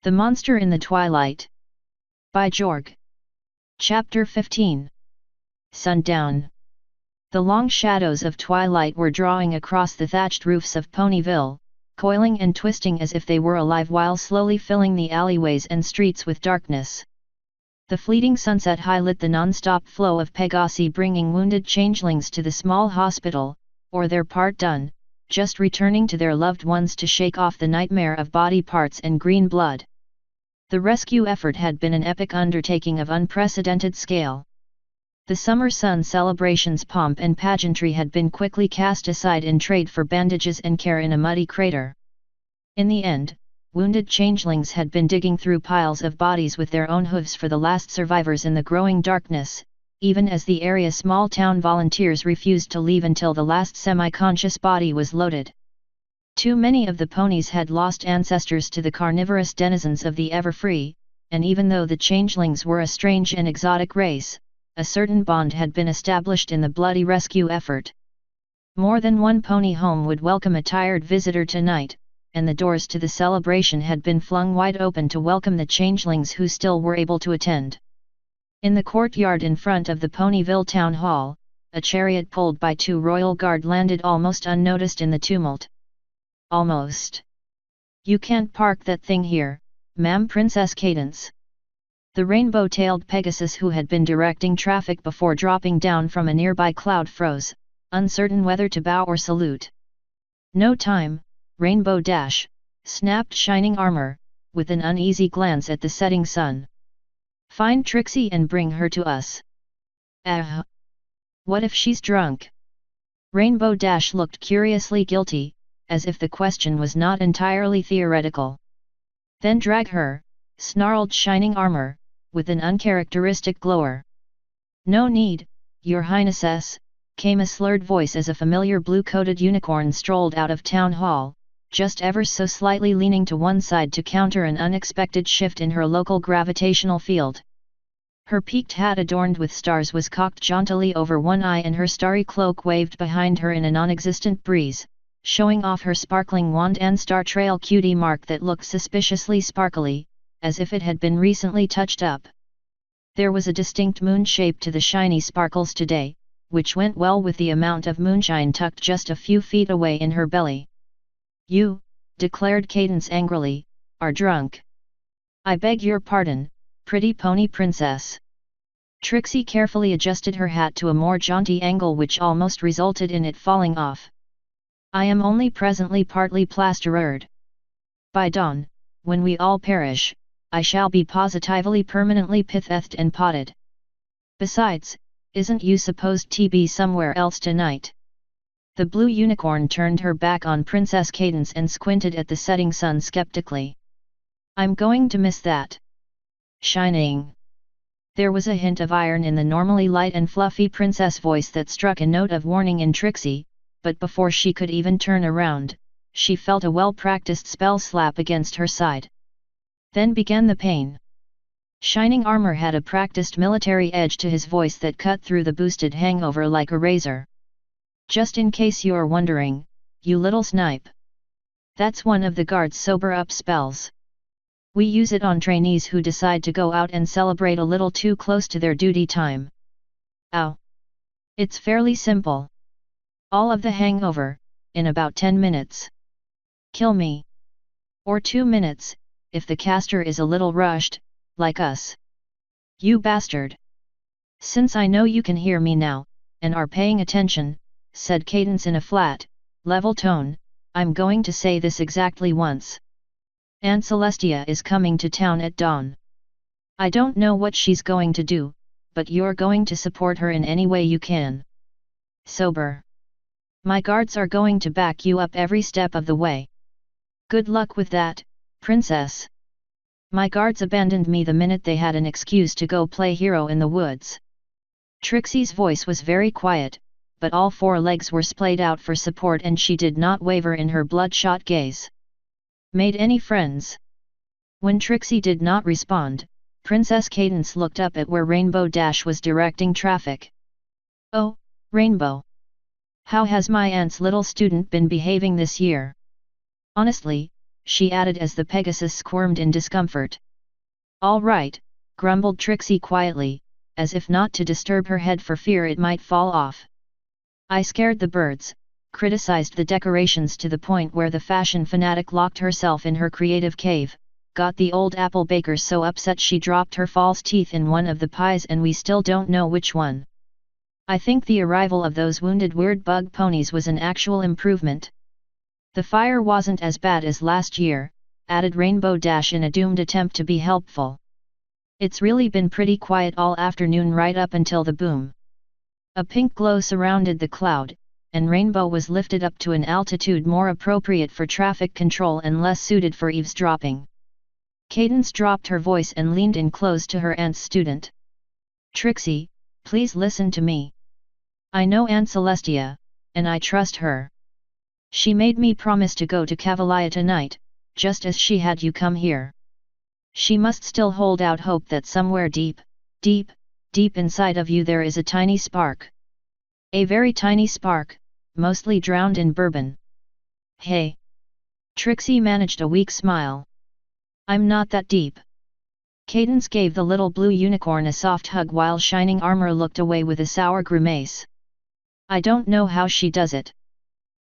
The Monster in the Twilight. By Jorg. Chapter 15. Sundown. The long shadows of twilight were drawing across the thatched roofs of Ponyville, coiling and twisting as if they were alive while slowly filling the alleyways and streets with darkness. The fleeting sunset highlit the non-stop flow of Pegasi bringing wounded changelings to the small hospital, or their part done, just returning to their loved ones to shake off the nightmare of body parts and green blood. The rescue effort had been an epic undertaking of unprecedented scale. The summer sun celebration's pomp and pageantry had been quickly cast aside in trade for bandages and care in a muddy crater. In the end, wounded changelings had been digging through piles of bodies with their own hooves for the last survivors in the growing darkness, even as the area's small-town volunteers refused to leave until the last semi-conscious body was loaded. Too many of the ponies had lost ancestors to the carnivorous denizens of the Everfree, and even though the changelings were a strange and exotic race, a certain bond had been established in the bloody rescue effort. More than one pony home would welcome a tired visitor tonight, and the doors to the celebration had been flung wide open to welcome the changelings who still were able to attend. In the courtyard in front of the Ponyville Town Hall, a chariot pulled by 2 royal guard landed almost unnoticed in the tumult. Almost. "You can't park that thing here, ma'am." Princess Cadence, the rainbow-tailed Pegasus who had been directing traffic before dropping down from a nearby cloud, froze, uncertain whether to bow or salute. "No time, Rainbow Dash," snapped Shining Armor, with an uneasy glance at the setting sun. "Find Trixie and bring her to us." What if she's drunk?" Rainbow Dash looked curiously guilty, as if the question was not entirely theoretical. "Then drag her," snarled Shining Armor, with an uncharacteristic glower. "No need, Your Highness," came a slurred voice as a familiar blue-coated unicorn strolled out of Town Hall, just ever so slightly leaning to one side to counter an unexpected shift in her local gravitational field. Her peaked hat adorned with stars was cocked jauntily over one eye and her starry cloak waved behind her in a non-existent breeze, showing off her sparkling wand and star trail cutie mark that looked suspiciously sparkly, as if it had been recently touched up. There was a distinct moon shape to the shiny sparkles today, which went well with the amount of moonshine tucked just a few feet away in her belly. "You," declared Cadence angrily, "are drunk." "I beg your pardon, pretty pony princess." Trixie carefully adjusted her hat to a more jaunty angle which almost resulted in it falling off. "I am only presently partly plastered. By dawn, when we all perish, I shall be positively permanently pithethed and potted. Besides, isn't you supposed to be somewhere else tonight?" The blue unicorn turned her back on Princess Cadence and squinted at the setting sun skeptically. "I'm going to miss that. Shining." There was a hint of iron in the normally light and fluffy princess voice that struck a note of warning in Trixie, but before she could even turn around, she felt a well-practiced spell slap against her side. Then began the pain. Shining Armor had a practiced military edge to his voice that cut through the boosted hangover like a razor. "Just in case you're wondering, you little snipe. That's one of the guard's sober-up spells. We use it on trainees who decide to go out and celebrate a little too close to their duty time. Ow! It's fairly simple. All of the hangover, in about 10 minutes. Kill me. Or 2 minutes, if the caster is a little rushed, like us. You bastard. Since I know you can hear me now, and are paying attention," said Cadence in a flat, level tone, "I'm going to say this exactly once. Aunt Celestia is coming to town at dawn. I don't know what she's going to do, but you're going to support her in any way you can. Sober. My guards are going to back you up every step of the way. Good luck with that, princess. My guards abandoned me the minute they had an excuse to go play hero in the woods." Trixie's voice was very quiet, but all 4 legs were splayed out for support and she did not waver in her bloodshot gaze. "Made any friends?" When Trixie did not respond, Princess Cadence looked up at where Rainbow Dash was directing traffic. "Oh, Rainbow. How has my aunt's little student been behaving this year? Honestly, she added as the Pegasus squirmed in discomfort. All right, grumbled Trixie quietly, as if not to disturb her head for fear it might fall off. I scared the birds, criticized the decorations to the point where the fashion fanatic locked herself in her creative cave, got the old apple baker so upset she dropped her false teeth in one of the pies and we still don't know which one. I think the arrival of those wounded weird bug ponies was an actual improvement. The fire wasn't as bad as last year, added Rainbow Dash in a doomed attempt to be helpful. It's really been pretty quiet all afternoon right up until the boom. A pink glow surrounded the cloud, and Rainbow was lifted up to an altitude more appropriate for traffic control and less suited for eavesdropping. Cadence dropped her voice and leaned in close to her aunt's student. Trixie, please listen to me. I know Aunt Celestia, and I trust her. She made me promise to go to Cavalia tonight, just as she had you come here. She must still hold out hope that somewhere deep, deep, deep inside of you there is a tiny spark. A very tiny spark, mostly drowned in bourbon. Hey! Trixie managed a weak smile. I'm not that deep. Cadence gave the little blue unicorn a soft hug while Shining Armor looked away with a sour grimace. I don't know how she does it.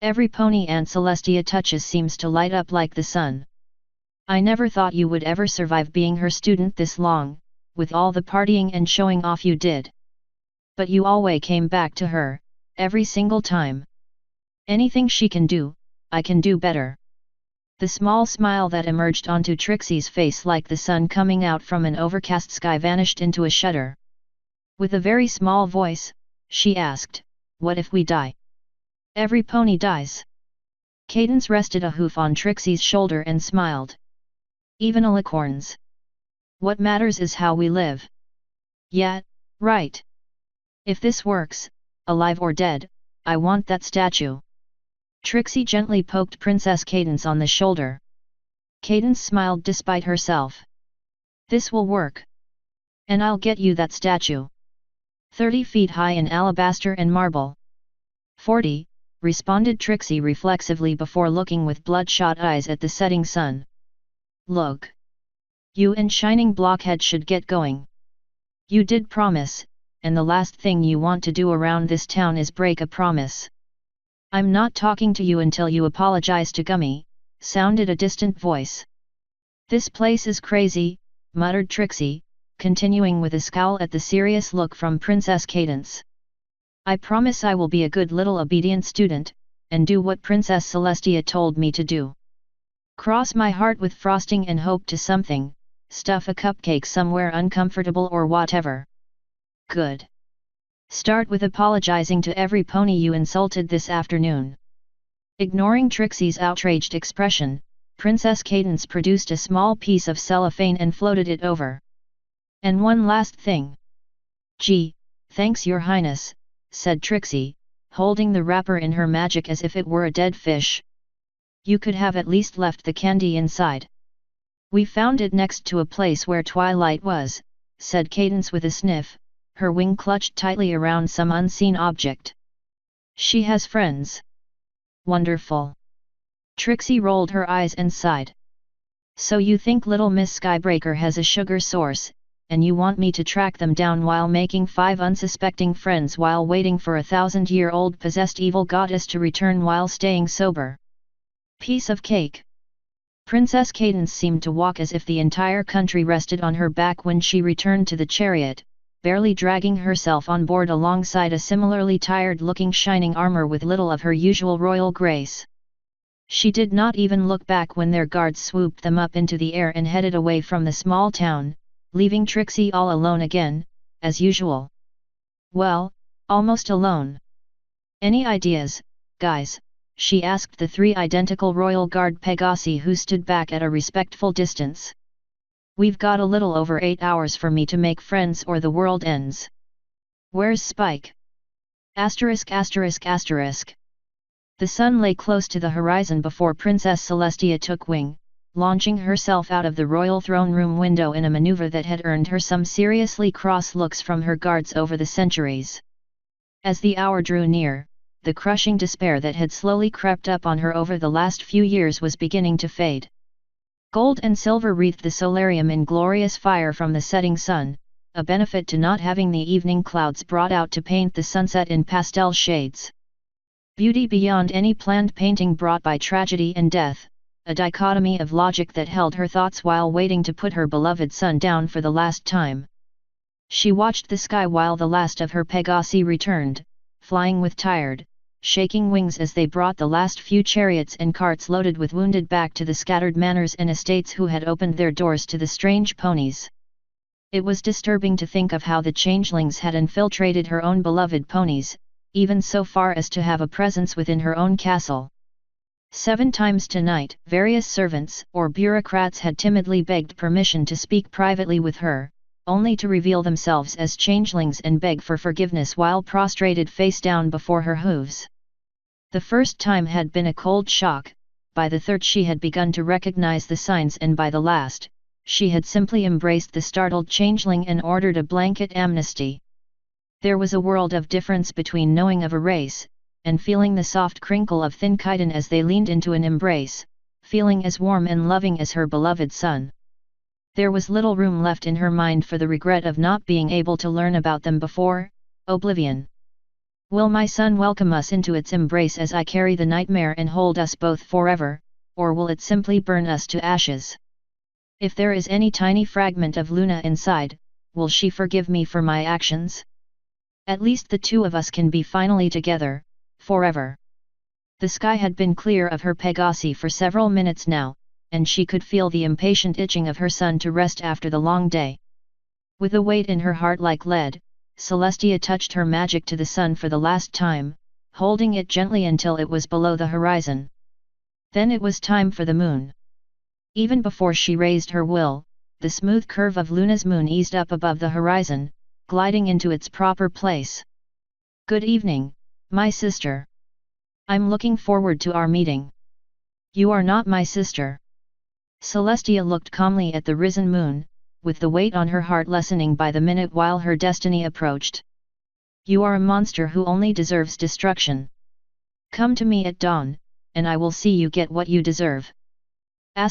Every pony Aunt Celestia touches seems to light up like the sun. I never thought you would ever survive being her student this long, with all the partying and showing off you did. But you always came back to her, every single time. Anything she can do, I can do better. The small smile that emerged onto Trixie's face like the sun coming out from an overcast sky vanished into a shudder. With a very small voice, she asked, what if we die? Every pony dies. Cadence rested a hoof on Trixie's shoulder and smiled. Even alicorns. What matters is how we live. Yeah, right. If this works, alive or dead, I want that statue. Trixie gently poked Princess Cadence on the shoulder. Cadence smiled despite herself. This will work. And I'll get you that statue. 30 feet high in alabaster and marble. 40, responded Trixie reflexively before looking with bloodshot eyes at the setting sun. Look. You and Shining Blockhead should get going. You did promise, and the last thing you want to do around this town is break a promise. I'm not talking to you until you apologize to Gummy, sounded a distant voice. This place is crazy, muttered Trixie, continuing with a scowl at the serious look from Princess Cadence. I promise I will be a good little obedient student, and do what Princess Celestia told me to do. Cross my heart with frosting and hope to something, stuff a cupcake somewhere uncomfortable or whatever. Good. Start with apologizing to every pony you insulted this afternoon. Ignoring Trixie's outraged expression, Princess Cadence produced a small piece of cellophane and floated it over. And one last thing. Gee, thanks your highness, said Trixie, holding the wrapper in her magic as if it were a dead fish. You could have at least left the candy inside. We found it next to a place where Twilight was, said Cadence with a sniff, her wing clutched tightly around some unseen object. She has friends. Wonderful. Trixie rolled her eyes and sighed. So you think little Miss Skybreaker has a sugar source, and you want me to track them down while making 5 unsuspecting friends while waiting for a 1,000-year-old possessed evil goddess to return while staying sober. Piece of cake. Princess Cadence seemed to walk as if the entire country rested on her back when she returned to the chariot, barely dragging herself on board alongside a similarly tired-looking Shining Armor with little of her usual royal grace. She did not even look back when their guards swooped them up into the air and headed away from the small town, leaving Trixie all alone again, as usual. Well, almost alone. Any ideas, guys? She asked the 3 identical royal guard Pegasi who stood back at a respectful distance. We've got a little over 8 hours for me to make friends or the world ends. Where's Spike? Asterisk asterisk asterisk. The sun lay close to the horizon before Princess Celestia took wing, launching herself out of the royal throne room window in a maneuver that had earned her some seriously cross looks from her guards over the centuries. As the hour drew near, the crushing despair that had slowly crept up on her over the last few years was beginning to fade. Gold and silver wreathed the solarium in glorious fire from the setting sun, a benefit to not having the evening clouds brought out to paint the sunset in pastel shades. Beauty beyond any planned painting brought by tragedy and death, a dichotomy of logic that held her thoughts while waiting to put her beloved son down for the last time. She watched the sky while the last of her Pegasi returned, flying with tired, shaking wings as they brought the last few chariots and carts loaded with wounded back to the scattered manors and estates who had opened their doors to the strange ponies. It was disturbing to think of how the changelings had infiltrated her own beloved ponies, even so far as to have a presence within her own castle. 7 times tonight, various servants or bureaucrats had timidly begged permission to speak privately with her, only to reveal themselves as changelings and beg for forgiveness while prostrated face down before her hooves. The first time had been a cold shock, by the third she had begun to recognize the signs, and by the last, she had simply embraced the startled changeling and ordered a blanket amnesty. There was a world of difference between knowing of a race, and feeling the soft crinkle of thin chitin as they leaned into an embrace, feeling as warm and loving as her beloved son. There was little room left in her mind for the regret of not being able to learn about them before. Oblivion. Will my son welcome us into its embrace as I carry the nightmare and hold us both forever, or will it simply burn us to ashes? If there is any tiny fragment of Luna inside, will she forgive me for my actions? At least the two of us can be finally together, forever. The sky had been clear of her Pegasi for several minutes now, and she could feel the impatient itching of her son to rest after the long day. With a weight in her heart like lead, Celestia touched her magic to the sun for the last time, holding it gently until it was below the horizon. Then it was time for the moon. Even before she raised her will, the smooth curve of Luna's moon eased up above the horizon, gliding into its proper place. Good evening, my sister. I'm looking forward to our meeting. You are not my sister. Celestia looked calmly at the risen moon, with the weight on her heart lessening by the minute while her destiny approached. You are a monster who only deserves destruction. Come to me at dawn, and I will see you get what you deserve. ******.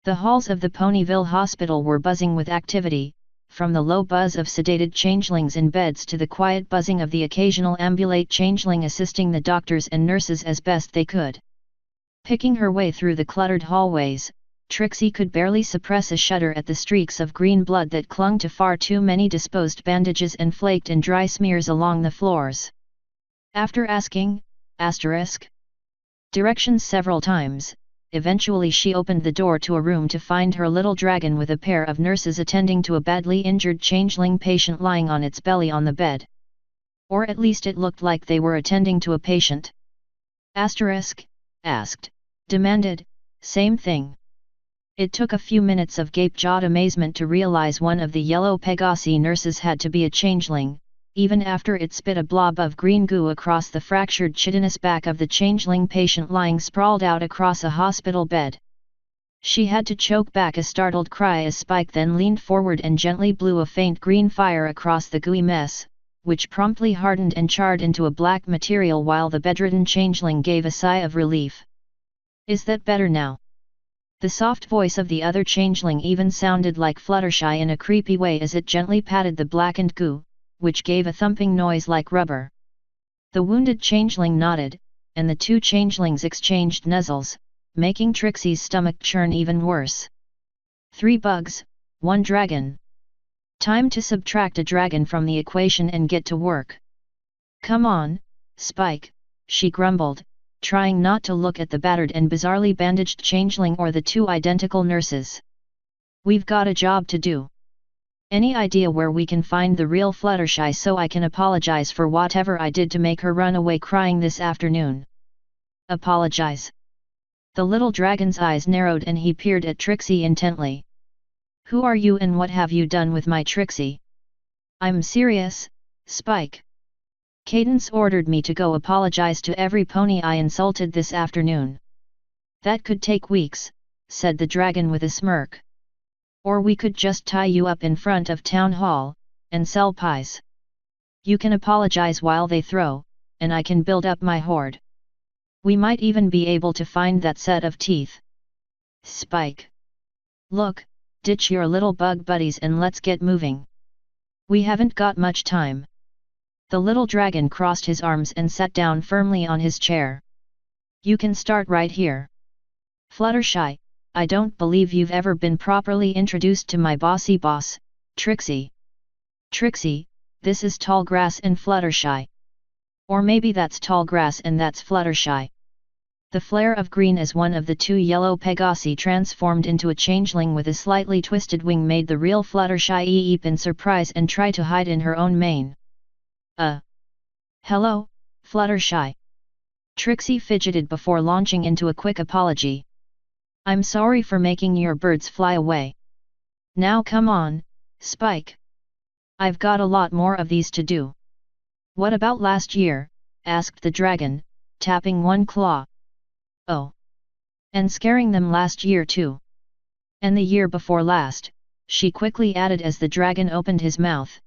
The halls of the Ponyville Hospital were buzzing with activity, from the low buzz of sedated changelings in beds to the quiet buzzing of the occasional ambulate changeling assisting the doctors and nurses as best they could. Picking her way through the cluttered hallways, Trixie could barely suppress a shudder at the streaks of green blood that clung to far too many disposed bandages and flaked in dry smears along the floors. After asking, directions several times, eventually she opened the door to a room to find her little dragon with a pair of nurses attending to a badly injured changeling patient lying on its belly on the bed. Or at least it looked like they were attending to a patient. Asked, demanded, same thing. It took a few minutes of gape-jawed amazement to realize one of the yellow Pegasi nurses had to be a changeling, even after it spit a blob of green goo across the fractured chitinous back of the changeling patient lying sprawled out across a hospital bed. She had to choke back a startled cry as Spike then leaned forward and gently blew a faint green fire across the gooey mess, which promptly hardened and charred into a black material while the bedridden changeling gave a sigh of relief. Is that better now? The soft voice of the other changeling even sounded like Fluttershy in a creepy way as it gently patted the blackened goo, which gave a thumping noise like rubber. The wounded changeling nodded, and the two changelings exchanged nuzzles, making Trixie's stomach churn even worse. 3 bugs, 1 dragon. Time to subtract a dragon from the equation and get to work. Come on, Spike, she grumbled, trying not to look at the battered and bizarrely bandaged changeling or the 2 identical nurses. We've got a job to do. Any idea where we can find the real Fluttershy so I can apologize for whatever I did to make her run away crying this afternoon? Apologize? The little dragon's eyes narrowed and he peered at Trixie intently. Who are you and what have you done with my Trixie? I'm serious, Spike. Cadence ordered me to go apologize to every pony I insulted this afternoon. That could take weeks, said the dragon with a smirk. Or we could just tie you up in front of town hall, and sell pies. You can apologize while they throw, and I can build up my hoard. We might even be able to find that set of teeth. Spike. Look, ditch your little bug buddies and let's get moving. We haven't got much time. The little dragon crossed his arms and sat down firmly on his chair. You can start right here. Fluttershy, I don't believe you've ever been properly introduced to my bossy boss, Trixie. Trixie, this is Tallgrass and Fluttershy. Or maybe that's Tallgrass and that's Fluttershy. The flare of green as one of the two yellow Pegasi transformed into a changeling with a slightly twisted wing made the real Fluttershy eep in surprise and try to hide in her own mane. Hello, Fluttershy. Trixie fidgeted before launching into a quick apology. I'm sorry for making your birds fly away. Now come on, Spike. I've got a lot more of these to do. What about last year? Asked the dragon, tapping one claw. Oh. And scaring them last year too. And the year before last, she quickly added as the dragon opened his mouth.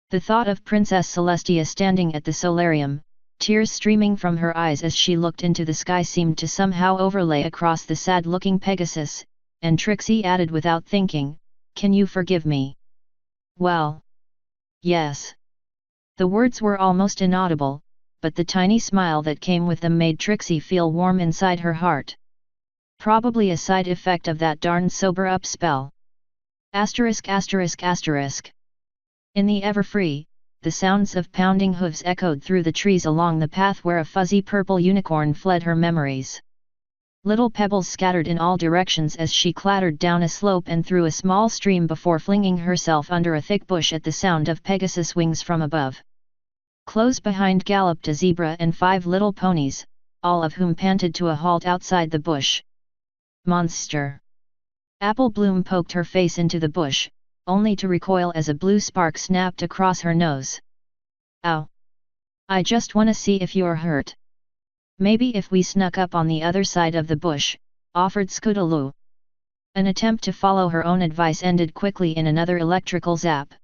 The thought of Princess Celestia standing at the solarium, tears streaming from her eyes as she looked into the sky seemed to somehow overlay across the sad-looking Pegasus, and Trixie added without thinking, "Can you forgive me?" Well. Yes. The words were almost inaudible, but the tiny smile that came with them made Trixie feel warm inside her heart. Probably a side effect of that darn sober-up spell. ******. In the Everfree, the sounds of pounding hooves echoed through the trees along the path where a fuzzy purple unicorn fled her memories. Little pebbles scattered in all directions as she clattered down a slope and through a small stream before flinging herself under a thick bush at the sound of Pegasus wings from above. Close behind galloped a zebra and 5 little ponies, all of whom panted to a halt outside the bush. Monster! Apple Bloom poked her face into the bush, only to recoil as a blue spark snapped across her nose. Ow! I just wanna see if you're hurt. Maybe if we snuck up on the other side of the bush, offered Scootaloo. An attempt to follow her own advice ended quickly in another electrical zap.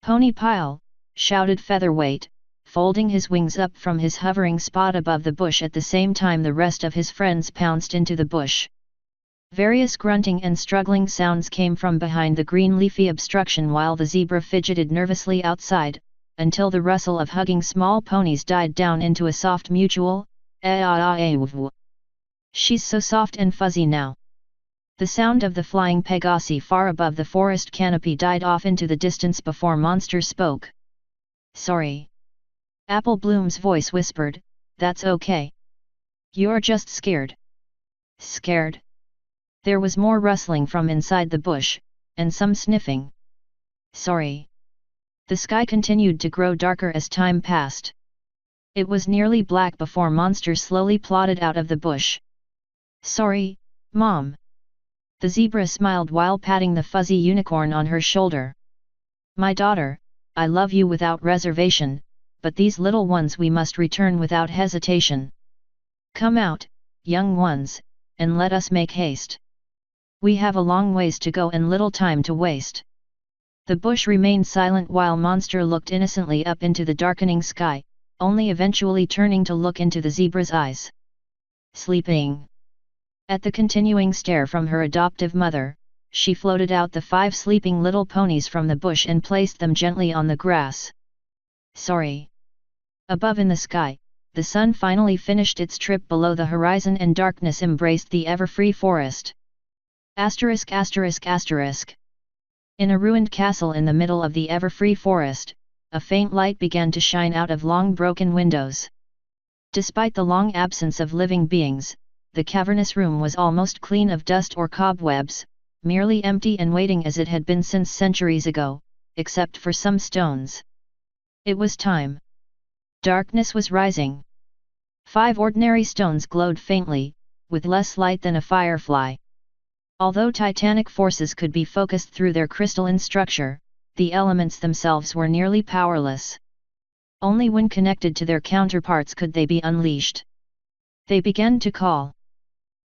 Pony Pile! Shouted Featherweight, folding his wings up from his hovering spot above the bush at the same time the rest of his friends pounced into the bush. Various grunting and struggling sounds came from behind the green leafy obstruction while the zebra fidgeted nervously outside, until the rustle of hugging small ponies died down into a soft mutual, "ah-ah-ah-ah-woo-woo. She's so soft and fuzzy now." The sound of the flying Pegasi far above the forest canopy died off into the distance before Monster spoke. "Sorry." Apple Bloom's voice whispered, "That's okay. You're just scared." Scared? There was more rustling from inside the bush, and some sniffing. "Sorry." The sky continued to grow darker as time passed. It was nearly black before Monster slowly plodded out of the bush. "Sorry, Mom." The zebra smiled while patting the fuzzy unicorn on her shoulder. "My daughter, I love you without reservation, but these little ones we must return without hesitation. Come out, young ones, and let us make haste. We have a long ways to go and little time to waste." The bush remained silent while Monster looked innocently up into the darkening sky, only eventually turning to look into the zebra's eyes. "Sleeping?" At the continuing stare from her adoptive mother, she floated out the 5 sleeping little ponies from the bush and placed them gently on the grass. "Sorry." Above in the sky, the sun finally finished its trip below the horizon and darkness embraced the Everfree forest. *****. In a ruined castle in the middle of the Everfree forest, a faint light began to shine out of long broken windows. Despite the long absence of living beings, the cavernous room was almost clean of dust or cobwebs, merely empty and waiting as it had been since centuries ago, except for some stones. It was time. Darkness was rising. 5 ordinary stones glowed faintly, with less light than a firefly. Although titanic forces could be focused through their crystalline structure, the elements themselves were nearly powerless. Only when connected to their counterparts could they be unleashed. They began to call.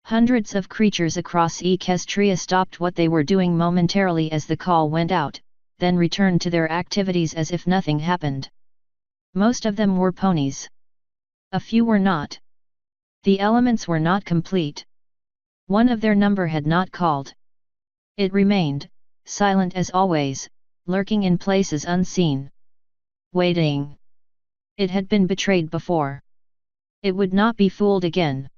Hundreds of creatures across Equestria stopped what they were doing momentarily as the call went out, then returned to their activities as if nothing happened. Most of them were ponies. A few were not. The elements were not complete. One of their number had not called. It remained, silent as always, lurking in places unseen. Waiting. It had been betrayed before. It would not be fooled again.